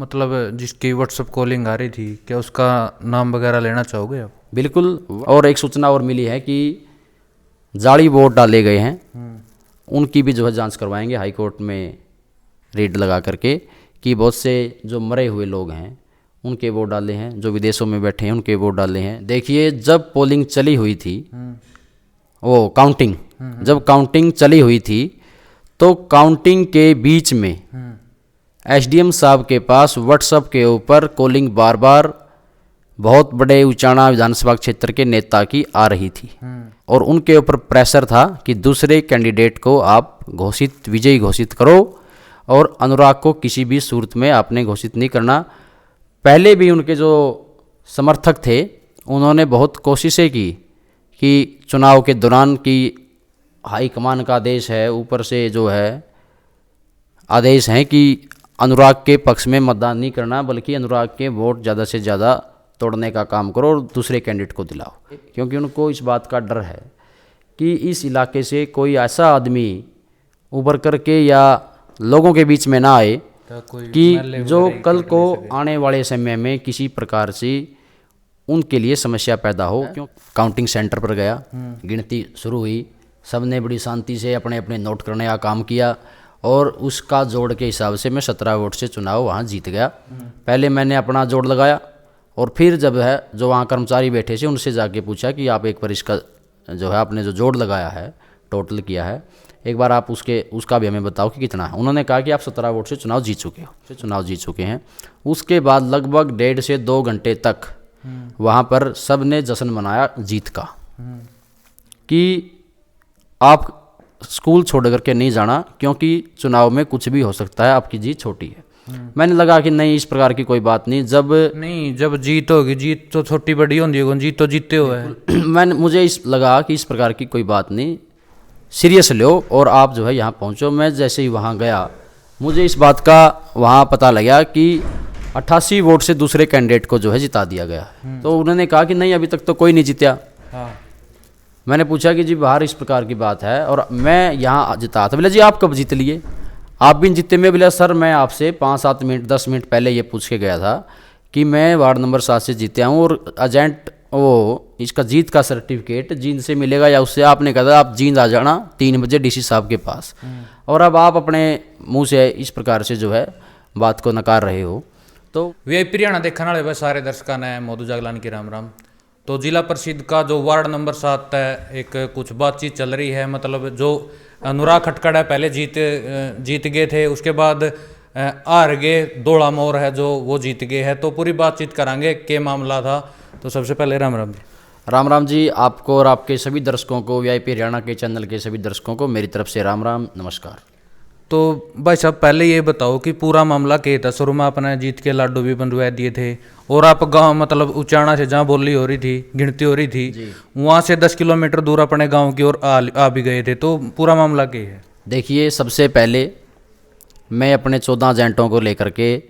मतलब जिसकी WhatsApp calling आ रही थी, क्या उसका नाम वगैरह लेना चाहोगे आप? बिल्कुल। और एक सूचना और मिली है कि जाली वोट डाले गए हैं, उनकी भी जो है जांच करवाएंगे हाई कोर्ट में रेड लगा करके कि बहुत से जो मरे हुए लोग हैं उनके वोट डाले हैं, जो विदेशों में बैठे हैं उनके वोट डाले हैं। देखिए, जब पोलिंग चली हुई थी, वो काउंटिंग, जब काउंटिंग चली हुई थी तो काउंटिंग के बीच में एसडीएम साहब के पास व्हाट्सएप के ऊपर कॉलिंग बार बार बहुत बड़े उचाना विधानसभा क्षेत्र के नेता की आ रही थी और उनके ऊपर प्रेशर था कि दूसरे कैंडिडेट को आप विजयी घोषित करो और अनुराग को किसी भी सूरत में आपने घोषित नहीं करना। पहले भी उनके जो समर्थक थे उन्होंने बहुत कोशिशें की कि चुनाव के दौरान की हाईकमान का आदेश है, ऊपर से जो है आदेश हैं कि अनुराग के पक्ष में मतदान नहीं करना, बल्कि अनुराग के वोट ज़्यादा से ज़्यादा तोड़ने का काम करो और दूसरे कैंडिडेट को दिलाओ, क्योंकि उनको इस बात का डर है कि इस इलाके से कोई ऐसा आदमी उभर करके या लोगों के बीच में ना आए कि जो कल को आने वाले समय में किसी प्रकार से उनके लिए समस्या पैदा हो। क्यों काउंटिंग सेंटर पर गया, गिनती शुरू हुई, सबने बड़ी शांति से अपने अपने नोट करने का काम किया और उसका जोड़ के हिसाब से मैं 17 वोट से चुनाव वहाँ जीत गया। पहले मैंने अपना जोड़ लगाया और फिर जब है जो वहाँ कर्मचारी बैठे थे उनसे जाके पूछा कि आप एक बार इसका जो है आपने जो जोड़ लगाया है, टोटल किया है, एक बार आप उसका भी हमें बताओ कि कितना है। उन्होंने कहा कि आप 17 वोट से चुनाव जीत चुके हैं। उसके बाद लगभग 1.5 से 2 घंटे तक वहाँ पर सब ने जश्न मनाया जीत का, कि आप स्कूल छोड़ करके नहीं जाना क्योंकि चुनाव में कुछ भी हो सकता है, आपकी जीत छोटी है। मैंने लगा कि नहीं, इस प्रकार की कोई बात नहीं। जब जीत होगी, जीत तो छोटी बड़ी होती है, जीत तो जीतते हुए है। मुझे लगा कि इस प्रकार की कोई बात नहीं, सीरियस लो और आप जो है यहाँ पहुँचो। मैं जैसे ही वहाँ गया, मुझे इस बात का वहाँ पता लगा कि 88 वोट से दूसरे कैंडिडेट को जो है जिता दिया गया। तो उन्होंने कहा कि नहीं, अभी तक तो कोई नहीं जीता। मैंने पूछा कि जी बाहर इस प्रकार की बात है और मैं यहाँ जिता था। बोले जी आप कब जीत लिए, आप भी जीते में? बोले सर मैं आपसे 5-7 मिनट 10 मिनट पहले ये पूछ के गया था कि मैं वार्ड नंबर 7 से जीते हूँ और एजेंट वो इसका जीत का सर्टिफिकेट जींद से मिलेगा या उससे। आपने कहा था आप जींद आ जाना 3 बजे डीसी साहब के पास, और अब आप अपने मुँह से इस प्रकार से जो है बात को नकार रहे हो। तो वीआईपी हरियाणा देखने वाले सारे दर्शकों ने मोदू जागलान की राम राम। तो जिला परिषद का जो वार्ड नंबर 7 है, एक कुछ बातचीत चल रही है। मतलब जो अनुराग खटकड़ है पहले जीत गए थे, उसके बाद हार गए, दौड़ा मोर है जो वो जीत गए हैं। तो पूरी बातचीत करांगे क्या मामला था। तो सबसे पहले राम राम जी। राम राम जी, आपको और आपके सभी दर्शकों को, वीआईपी हरियाणा के चैनल के सभी दर्शकों को मेरी तरफ से राम राम नमस्कार। तो भाई साहब पहले ये बताओ कि पूरा मामला क्या था। शुरू में अपने जीत के लाडू भी बंधवा दिए थे और आप गांव मतलब उचाना से जहाँ बोली हो रही थी, गिनती हो रही थी, वहाँ से 10 किलोमीटर दूर अपने गांव की ओर आ भी गए थे। तो पूरा मामला क्या है? देखिए, सबसे पहले मैं अपने 14 एजेंटों को लेकर के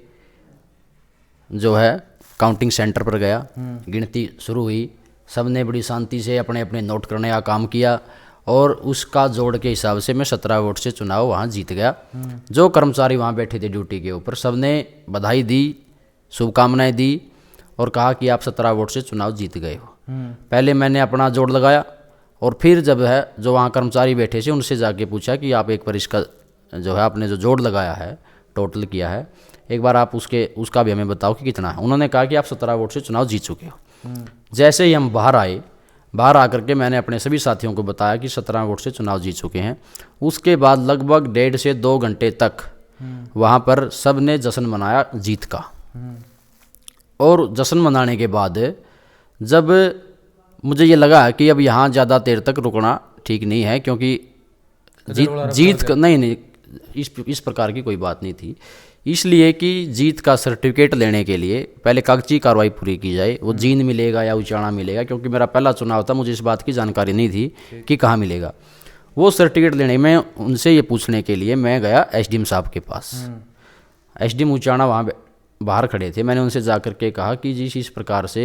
जो है काउंटिंग सेंटर पर गया, गिनती शुरू हुई, सबने बड़ी शांति से अपने अपने नोट करने का काम किया और उसका जोड़ के हिसाब से मैं 17 वोट से चुनाव वहाँ जीत गया। जो कर्मचारी वहाँ बैठे थे ड्यूटी के ऊपर, सबने बधाई दी, शुभकामनाएं दी और कहा कि आप 17 वोट से चुनाव जीत गए हो। पहले मैंने अपना जोड़ लगाया और फिर जब है जो वहाँ कर्मचारी बैठे थे उनसे जाके पूछा कि आप एक बार इसका जो है आपने जो जोड़ लगाया है, टोटल किया है, एक बार आप उसका भी हमें बताओ कि कितना है। उन्होंने कहा कि आप 17 वोट से चुनाव जीत चुके हो। जैसे ही हम बाहर आकर के मैंने अपने सभी साथियों को बताया कि 17 वोट से चुनाव जीत चुके हैं। उसके बाद लगभग 1.5 से 2 घंटे तक वहाँ पर सब ने जश्न मनाया जीत का। और जश्न मनाने के बाद जब मुझे ये लगा कि अब यहाँ ज़्यादा देर तक रुकना ठीक नहीं है, क्योंकि जीत नहीं इस प्रकार की कोई बात नहीं थी, इसलिए कि जीत का सर्टिफिकेट लेने के लिए पहले कागजी कार्रवाई पूरी की जाए। वो जींद मिलेगा या उचाना मिलेगा, क्योंकि मेरा पहला चुनाव था, मुझे इस बात की जानकारी नहीं थी कि कहाँ मिलेगा। वो सर्टिफिकेट लेने में उनसे ये पूछने के लिए मैं गया एसडीएम साहब के पास। एसडीएम उचाना वहाँ बाहर खड़े थे। मैंने उनसे जा कर के कहा कि जी इस प्रकार से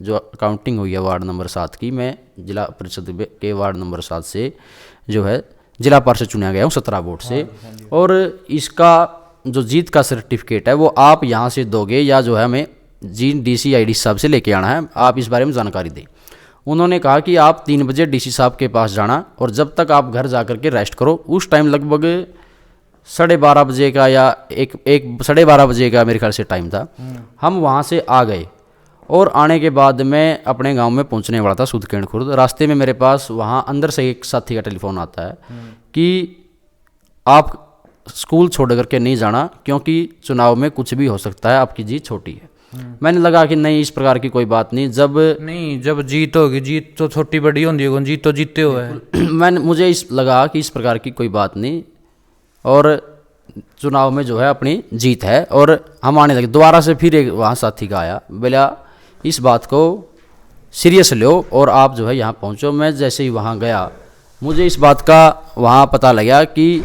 जो काउंटिंग हुई है वार्ड नंबर 7 की, मैं जिला परिषद के वार्ड नंबर 7 से जो है जिला पार्षद चुना गया हूँ 17 वोट से, और इसका जो जीत का सर्टिफिकेट है वो आप यहाँ से दोगे या जो है हमें डीसी आईडी साहब से लेके आना है, आप इस बारे में जानकारी दें। उन्होंने कहा कि आप 3 बजे डीसी साहब के पास जाना और जब तक आप घर जा करके रेस्ट करो। उस टाइम लगभग 12:30 बजे का या एक 12:30 बजे का मेरे ख्याल से टाइम था। हम वहाँ से आ गए और आने के बाद मैं अपने गांव में पहुँचने वाला था सुदकेंड खुर्द। रास्ते में मेरे पास वहाँ अंदर से एक साथी का टेलीफोन आता है कि आप स्कूल छोड़ करके नहीं जाना क्योंकि चुनाव में कुछ भी हो सकता है, आपकी जीत छोटी है। मैंने लगा कि नहीं, इस प्रकार की कोई बात नहीं। जब जीत होगी, जीत तो छोटी बड़ी होती है, जीत तो जीतते हुए है। मुझे लगा कि इस प्रकार की कोई बात नहीं और चुनाव में जो है अपनी जीत है। और हम आने लगे। दोबारा से फिर एक वहाँ साथी का आया, बोला इस बात को सीरियस लो और आप जो है यहाँ पहुँचो। मैं जैसे ही वहाँ गया, मुझे इस बात का वहाँ पता लगा कि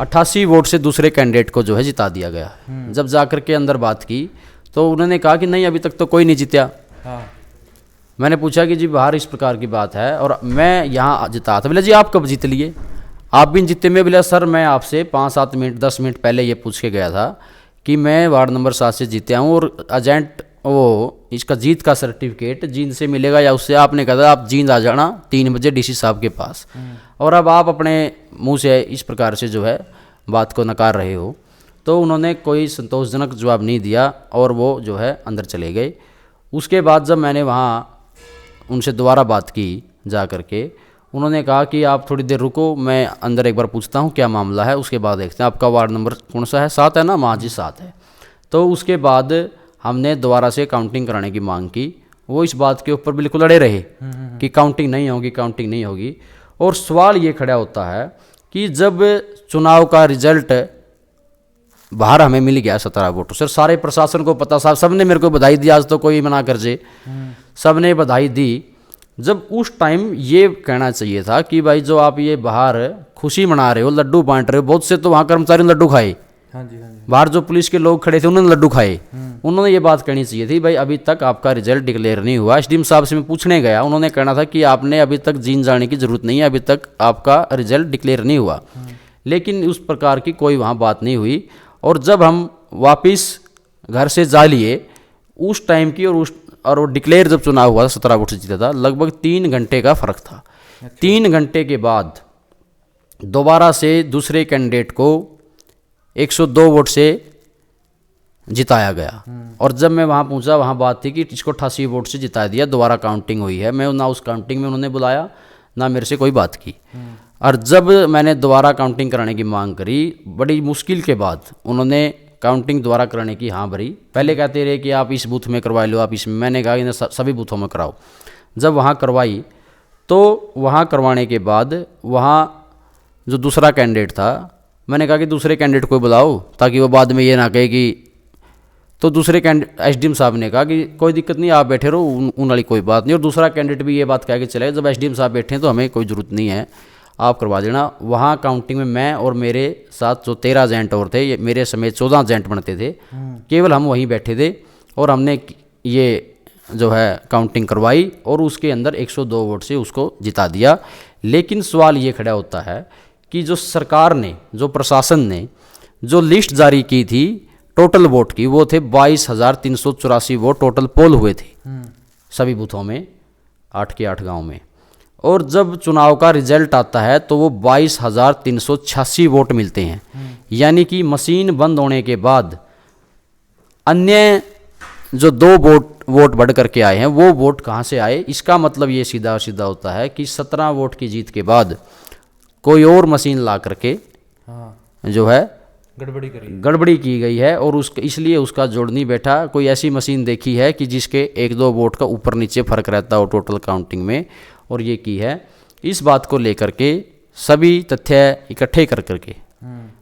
88 वोट से दूसरे कैंडिडेट को जो है जिता दिया गया है। जब जाकर के अंदर बात की तो उन्होंने कहा कि नहीं, अभी तक तो कोई नहीं जीता। हाँ। मैंने पूछा कि जी बाहर इस प्रकार की बात है और मैं यहाँ जिता था। बोला जी आप कब जीत लिए, आप भी जीते में? बोला सर मैं आपसे 5-7 मिनट 10 मिनट पहले ये पूछ के गया था कि मैं वार्ड नंबर 7 से जीते हूँ और एजेंट वो इसका जीत का सर्टिफिकेट जींद से मिलेगा या उससे। आपने कहा था आप जींद आ जाना 3 बजे डीसी साहब के पास, और अब आप अपने मुंह से इस प्रकार से जो है बात को नकार रहे हो। तो उन्होंने कोई संतोषजनक जवाब नहीं दिया और वो जो है अंदर चले गए। उसके बाद जब मैंने वहाँ उनसे दोबारा बात की जा कर के, उन्होंने कहा कि आप थोड़ी देर रुको, मैं अंदर एक बार पूछता हूँ क्या मामला है, उसके बाद देखते हैं। आपका वार्ड नंबर कौन सा है? 7 है ना? हाँ जी 7 है। तो उसके बाद हमने दोबारा से काउंटिंग कराने की मांग की। वो इस बात के ऊपर बिल्कुल अड़े रहे कि काउंटिंग नहीं होगी, काउंटिंग नहीं होगी। और सवाल ये खड़ा होता है कि जब चुनाव का रिजल्ट बाहर हमें मिल गया 17 वोटों से, सारे प्रशासन को पता, साहब सबने मेरे को बधाई दी, आज तो कोई मना कर जे, सबने बधाई दी। जब उस टाइम ये कहना चाहिए था कि भाई जो आप ये बाहर खुशी मना रहे हो, लड्डू बांट रहे हो, बहुत से तो वहाँ कर्मचारी ने लड्डू खाए। हाँ जी, हाँ जी। बाहर जो पुलिस के लोग खड़े थे उन्होंने लड्डू खाए। उन्होंने ये बात कहनी चाहिए थी भाई अभी तक आपका रिजल्ट डिक्लेयर नहीं हुआ। एसडीएम साहब से मैं पूछने गया, उन्होंने कहना था कि आपने अभी तक जीन जाने की जरूरत नहीं है, अभी तक आपका रिजल्ट डिक्लेयर नहीं हुआ। लेकिन उस प्रकार की कोई वहाँ बात नहीं हुई। और जब हम वापिस घर से जा लिए उस टाइम की और वो डिक्लेयर जब चुनाव हुआ 17 वोट से जीता था, लगभग 3 घंटे का फर्क था। 3 घंटे के बाद दोबारा से दूसरे कैंडिडेट को 102 वोट से जिताया गया। और जब मैं वहाँ पहुँचा, वहाँ बात थी कि इसको 88 वोट से जिता दिया, दोबारा काउंटिंग हुई है। मैं ना उस काउंटिंग में उन्होंने बुलाया ना मेरे से कोई बात की। और जब मैंने दोबारा काउंटिंग कराने की मांग करी, बड़ी मुश्किल के बाद उन्होंने काउंटिंग दोबारा कराने की हाँ भरी। पहले कहते रहे कि आप इस बूथ में करवा लो, आप इसमें। मैंने कहा कि सभी बूथों में कराओ। जब वहाँ करवाई तो वहाँ करवाने के बाद वहाँ जो दूसरा कैंडिडेट था, मैंने कहा कि दूसरे कैंडिडेट को बुलाओ ताकि वो बाद में ये ना कहे कि। तो दूसरे कैंडिडेट एसडीएम साहब ने कहा कि कोई दिक्कत नहीं, आप बैठे रहो, उन वाली कोई बात नहीं। और दूसरा कैंडिडेट भी ये बात कह के चले, जब एसडीएम साहब बैठे हैं तो हमें कोई ज़रूरत नहीं है, आप करवा देना। वहाँ काउंटिंग में मैं और मेरे साथ जो 13 एजेंट और थे, मेरे समेत 14 एजेंट बनते थे, केवल हम वहीं बैठे थे और हमने ये जो है काउंटिंग करवाई और उसके अंदर 102 वोट से उसको जिता दिया। लेकिन सवाल ये खड़ा होता है कि जो सरकार ने, जो प्रशासन ने जो लिस्ट जारी की थी टोटल वोट की, वो थे 22,384 वोट टोटल पोल हुए थे सभी बूथों में, 8 के 8 गांव में। और जब चुनाव का रिजल्ट आता है तो वो 22,386 वोट मिलते हैं। यानी कि मशीन बंद होने के बाद अन्य जो 2 वोट बढ़ करके आए हैं, वो वोट कहाँ से आए? इसका मतलब ये सीधा सीधा होता है कि 17 वोट की जीत के बाद कोई और मशीन ला करके जो है गड़बड़ी की गई है और इसलिए उसका जोड़ नहीं बैठा। कोई ऐसी मशीन देखी है कि जिसके 1-2 वोट का ऊपर नीचे फर्क रहता हो टोटल काउंटिंग में, और ये की है। इस बात को लेकर के सभी तथ्य इकट्ठे कर करके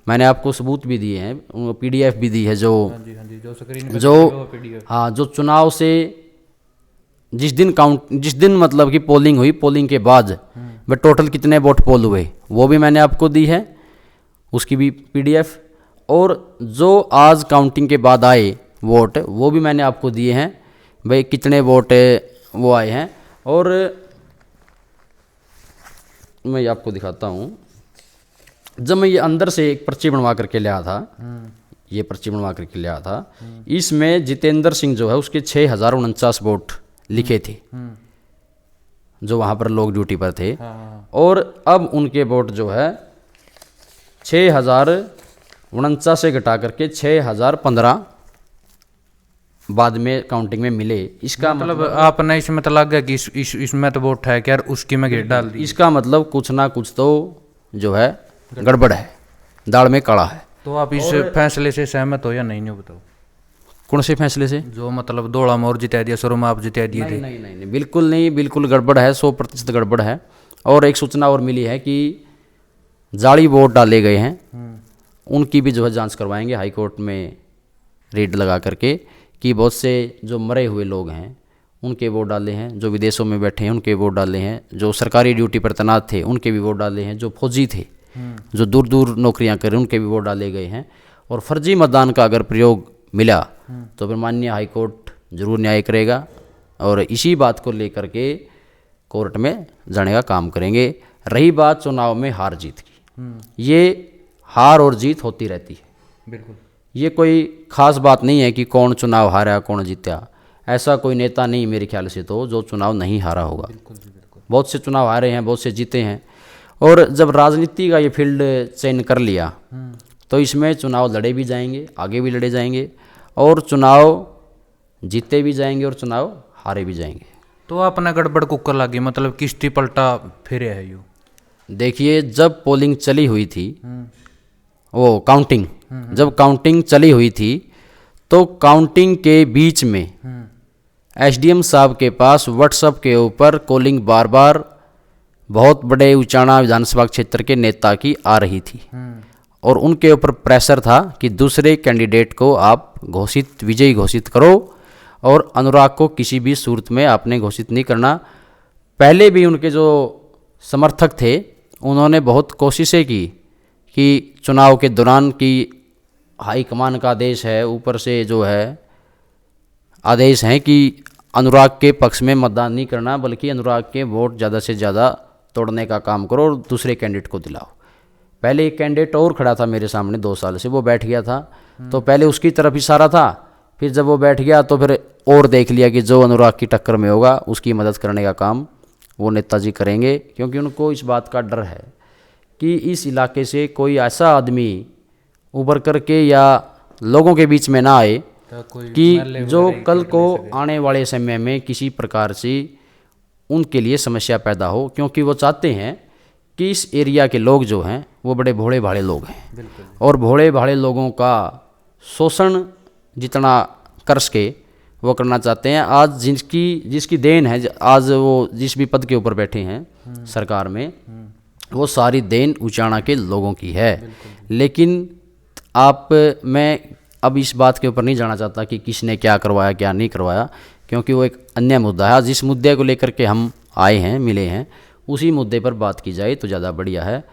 मैंने आपको सबूत भी दिए हैं, PDF भी दी है जो चुनाव से जिस दिन मतलब कि पोलिंग हुई, पोलिंग के बाद वे टोटल कितने वोट पोल हुए वो भी मैंने आपको दी है, उसकी भी PDF। और जो आज काउंटिंग के बाद आए वोट वो भी मैंने आपको दिए हैं, भाई कितने वोट वो आए हैं। और मैं ये आपको दिखाता हूँ। जब मैं ये अंदर से एक पर्ची बनवा करके लाया था, ये पर्ची बनवा करके लिया था। इसमें जितेंद्र सिंह जो है उसके 6049 वोट लिखे थे जो वहाँ पर लोग ड्यूटी पर थे। और अब उनके वोट जो है 6049 से घटा करके 6015 बाद में काउंटिंग में मिले। इसका मतलब आपने इसमें तो लग गया कि इसमें तो वोट है क्या, उसकी में घेर डाल दी। इसका मतलब कुछ ना कुछ तो जो है गड़बड़ है, दाल में काला है। तो आप इस फैसले से सहमत हो या नहीं, नहीं बताओ। कौन से फैसले से? जो मतलब दौड़ा मोर जिता दिया, शुरू में आप जिता दिए थे। नहीं नहीं नहीं, बिल्कुल नहीं, बिल्कुल गड़बड़ है, 100% गड़बड़ है। और एक सूचना और मिली है कि जाली वोट डाले गए हैं, उनकी भी जो है जांच करवाएंगे हाई कोर्ट में रेड लगा करके कि बहुत से जो मरे हुए लोग हैं उनके वोट डाले हैं, जो विदेशों में बैठे हैं उनके वोट डाले हैं, जो सरकारी ड्यूटी पर तैनात थे उनके भी वोट डाले हैं, जो फौजी थे जो दूर दूर नौकरियां करें उनके भी वोट डाले गए हैं। और फर्जी मतदान का अगर प्रयोग मिला तो फिर माननीय हाई कोर्ट जरूर न्याय करेगा और इसी बात को लेकर के कोर्ट में जाने का काम करेंगे। रही बात चुनाव में हार जीत की, ये हार और जीत होती रहती है, बिल्कुल। ये कोई खास बात नहीं है कि कौन चुनाव हारा कौन जीता। ऐसा कोई नेता नहीं मेरे ख्याल से तो जो चुनाव नहीं हारा होगा। बहुत से चुनाव हारे हैं, बहुत से जीते हैं। और जब राजनीति का ये फील्ड चयन कर लिया तो इसमें चुनाव लड़े भी जाएंगे, आगे भी लड़े जाएंगे और चुनाव जीते भी जाएंगे और चुनाव हारे भी जाएंगे। तो आपने गड़बड़ कुकर लगी, मतलब किश्ती पलटा फिर है यू। देखिए, जब पोलिंग चली हुई थी, वो काउंटिंग जब काउंटिंग चली हुई थी तो काउंटिंग के बीच में एसडीएम साहब के पास व्हाट्सएप के ऊपर कॉलिंग बार बार बहुत बड़े उचाना विधानसभा क्षेत्र के नेता की आ रही थी और उनके ऊपर प्रेशर था कि दूसरे कैंडिडेट को आप विजयी घोषित करो और अनुराग को किसी भी सूरत में आपने घोषित नहीं करना। पहले भी उनके जो समर्थक थे उन्होंने बहुत कोशिशें की कि चुनाव के दौरान की हाईकमान का आदेश है, ऊपर से जो है आदेश हैं कि अनुराग के पक्ष में मतदान नहीं करना बल्कि अनुराग के वोट ज़्यादा से ज़्यादा तोड़ने का काम करो और दूसरे कैंडिडेट को दिलाओ। पहले एक कैंडिडेट और खड़ा था मेरे सामने 2 साल से, वो बैठ गया था तो पहले उसकी तरफ इशारा था, फिर जब वो बैठ गया तो फिर और देख लिया कि जो अनुराग की टक्कर में होगा उसकी मदद करने का काम वो नेताजी करेंगे, क्योंकि उनको इस बात का डर है कि इस इलाके से कोई ऐसा आदमी उभर करके या लोगों के बीच में ना आए कि जो कल को आने वाले समय में किसी प्रकार से उनके लिए समस्या पैदा हो, क्योंकि वो चाहते हैं कि इस एरिया के लोग जो हैं वो बड़े भोले भाले लोग हैं और भोले भाले लोगों का शोषण जितना कर सके वो करना चाहते हैं। आज जिसकी देन है, आज वो जिस भी पद के ऊपर बैठे हैं सरकार में, वो सारी देन उचाना के लोगों की है। लेकिन मैं अब इस बात के ऊपर नहीं जाना चाहता कि किसने क्या करवाया क्या नहीं करवाया, क्योंकि वो एक अन्य मुद्दा है। जिस मुद्दे को लेकर के हम आए हैं, मिले हैं, उसी मुद्दे पर बात की जाए तो ज़्यादा बढ़िया है।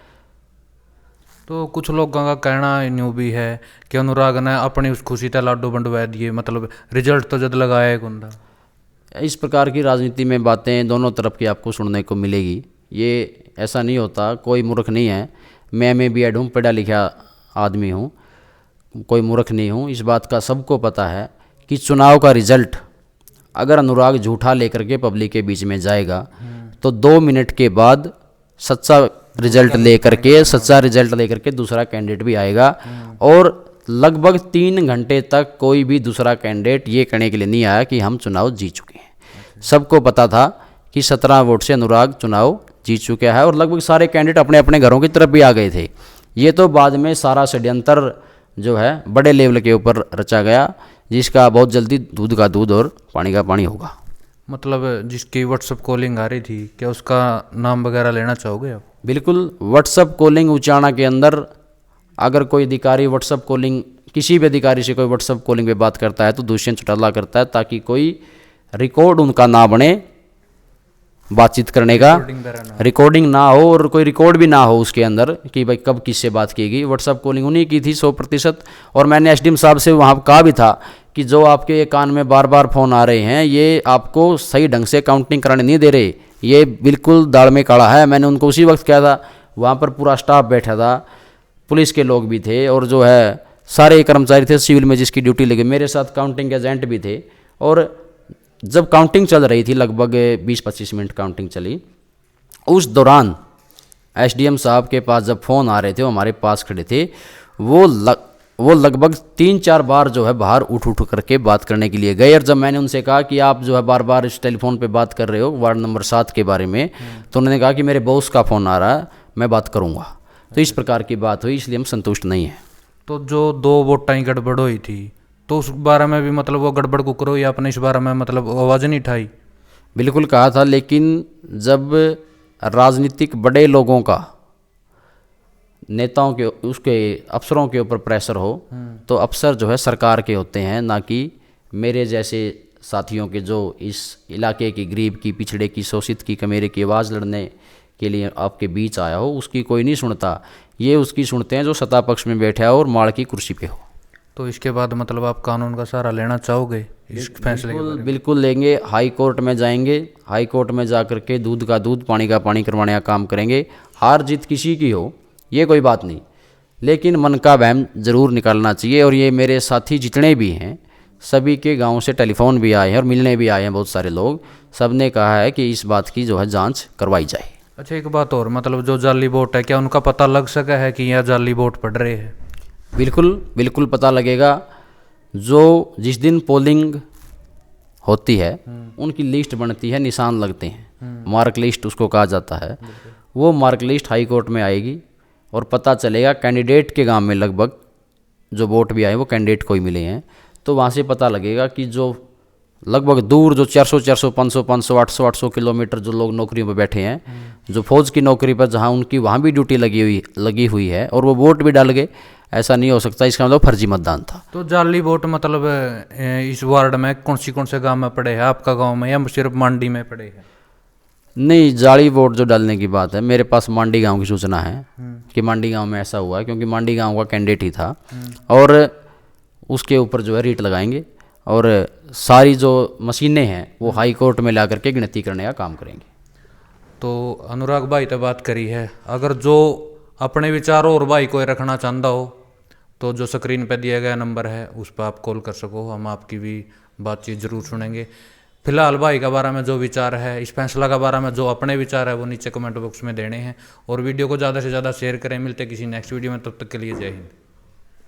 तो कुछ लोगों का कहना न्यू भी है कि अनुराग ने अपनी उस खुशी से लाडू बंटवा दिए, मतलब रिजल्ट तो जद लगाया है कुंदा। इस प्रकार की राजनीति में बातें दोनों तरफ की आपको सुनने को मिलेगी। ये ऐसा नहीं होता, कोई मूर्ख नहीं है। मैं भी एड हूँ, पढ़ा लिखा आदमी हूँ, कोई मूर्ख नहीं हूँ। इस बात का सबको पता है कि चुनाव का रिजल्ट अगर अनुराग झूठा लेकर के पब्लिक के बीच में जाएगा तो 2 मिनट के बाद सच्चा रिजल्ट लेकर के दूसरा कैंडिडेट भी आएगा और लगभग 3 घंटे तक कोई भी दूसरा कैंडिडेट ये कहने के लिए नहीं आया कि हम चुनाव जीत चुके हैं। सबको पता था कि 17 वोट से अनुराग चुनाव जीत चुका है और लगभग सारे कैंडिडेट अपने अपने घरों की तरफ भी आ गए थे। ये तो बाद में सारा षड्यंत्र जो है बड़े लेवल के ऊपर रचा गया, जिसका बहुत जल्दी दूध का दूध और पानी का पानी होगा। मतलब जिसकी व्हाट्सएप कॉलिंग आ रही थी, क्या उसका नाम वगैरह लेना चाहोगे आप? बिल्कुल। व्हाट्सएप कॉलिंग उचाना के अंदर अगर कोई अधिकारी व्हाट्सएप कॉलिंग, किसी भी अधिकारी से कोई व्हाट्सएप कॉलिंग पे बात करता है तो दुष्यंत चौटाला करता है, ताकि कोई रिकॉर्ड उनका ना बने, बातचीत करने का रिकॉर्डिंग ना हो और कोई रिकॉर्ड भी ना हो उसके अंदर कि भाई कब किससे बात की गई। व्हाट्सएप कॉलिंग उन्हीं की थी 100%। और मैंने एसडीएम साहब से वहाँ कहा भी था कि जो आपके कान में बार बार फ़ोन आ रहे हैं ये आपको सही ढंग से काउंटिंग कराने नहीं दे रहे, ये बिल्कुल दाढ़ में काढ़ा है। मैंने उनको उसी वक्त कहा था। वहाँ पर पूरा स्टाफ बैठा था, पुलिस के लोग भी थे और जो है सारे कर्मचारी थे सिविल में जिसकी ड्यूटी लगी, मेरे साथ काउंटिंग एजेंट भी थे। और जब काउंटिंग चल रही थी, लगभग 20-25 मिनट काउंटिंग चली, उस दौरान एसडीएम साहब के पास जब फ़ोन आ रहे थे, वो हमारे पास खड़े थे, वो लगभग 3-4 बार जो है बाहर उठ करके बात करने के लिए गए। और जब मैंने उनसे कहा कि आप जो है बार बार इस टेलीफोन पे बात कर रहे हो वार्ड नंबर 7 के बारे में, तो उन्होंने कहा कि मेरे बॉस का फ़ोन आ रहा है, मैं बात करूँगा। तो इस प्रकार की बात हुई, इसलिए हम संतुष्ट नहीं हैं। तो जो 2 वोटां की गड़बड़ हुई थी, तो उस बारे में भी मतलब वो गड़बड़ को करो या अपने इस बारे में मतलब आवाज़ नहीं उठाई? बिल्कुल कहा था, लेकिन जब राजनीतिक बड़े लोगों का, नेताओं के, उसके अफसरों के ऊपर प्रेशर हो, तो अफसर जो है सरकार के होते हैं, ना कि मेरे जैसे साथियों के जो इस इलाके की, गरीब की, पिछड़े की, शोषित की, कमेरे की आवाज़ लड़ने के लिए आपके बीच आया हो। उसकी कोई नहीं सुनता, ये उसकी सुनते हैं जो सत्ता पक्ष में बैठा हो और माड़ की कुर्सी पे हो। तो इसके बाद मतलब आप कानून का सहारा लेना चाहोगे इस फैसले के बारे में? बिल्कुल लेंगे, हाई कोर्ट में जाएंगे, हाई कोर्ट में जा करके दूध का दूध, पानी का पानी करवाने का काम करेंगे। हार जीत किसी की हो, ये कोई बात नहीं, लेकिन मन का वहम ज़रूर निकालना चाहिए। और ये मेरे साथी जितने भी हैं, सभी के गांव से टेलीफोन भी आए हैं और मिलने भी आए हैं बहुत सारे लोग, सब ने कहा है कि इस बात की जो है जांच करवाई जाए। अच्छा, एक बात और, मतलब जो जाली वोट है, क्या उनका पता लग सका है कि यहाँ जाली वोट पड़ रहे हैं? बिल्कुल पता लगेगा। जो जिस दिन पोलिंग होती है उनकी लिस्ट बनती है, निशान लगते हैं, मार्क लिस्ट उसको कहा जाता है। वो मार्क लिस्ट हाई कोर्ट में आएगी और पता चलेगा कैंडिडेट के गांव में लगभग जो वोट भी आए वो कैंडिडेट को ही मिले हैं। तो वहाँ से पता लगेगा कि जो लगभग दूर जो 400, 500, 800 किलोमीटर जो लोग नौकरियों पर बैठे हैं, जो फौज की नौकरी पर, जहाँ उनकी वहाँ भी ड्यूटी लगी हुई है और वो वोट भी डाल गए, ऐसा नहीं हो सकता। इसका मतलब फर्जी मतदान था। तो जाली वोट मतलब इस वार्ड में कौन से गांव में पड़े हैं? आपका गांव में या सिर्फ मांडी में पड़े हैं? नहीं, जाली वोट जो डालने की बात है, मेरे पास मांडी गांव की सूचना है कि मांडी गांव में ऐसा हुआ है, क्योंकि मांडी गांव का कैंडिडेट ही था। और उसके ऊपर जो है रीट लगाएंगे और सारी जो मशीनें हैं वो हाई कोर्ट में ला करके गिनती करने का काम करेंगे। तो अनुराग भाई तो बात करी है, अगर जो अपने विचारों और भाई को रखना चाहता हो तो जो स्क्रीन पे दिया गया नंबर है उस पर आप कॉल कर सको, हम आपकी भी बातचीत ज़रूर सुनेंगे। फिलहाल भाई के बारे में जो विचार है, इस फैसला के बारे में जो अपने विचार है, वो नीचे कमेंट बॉक्स में देने हैं और वीडियो को ज़्यादा से ज़्यादा शेयर करें। मिलते किसी नेक्स्ट वीडियो में, तब तक के लिए जय हिंद।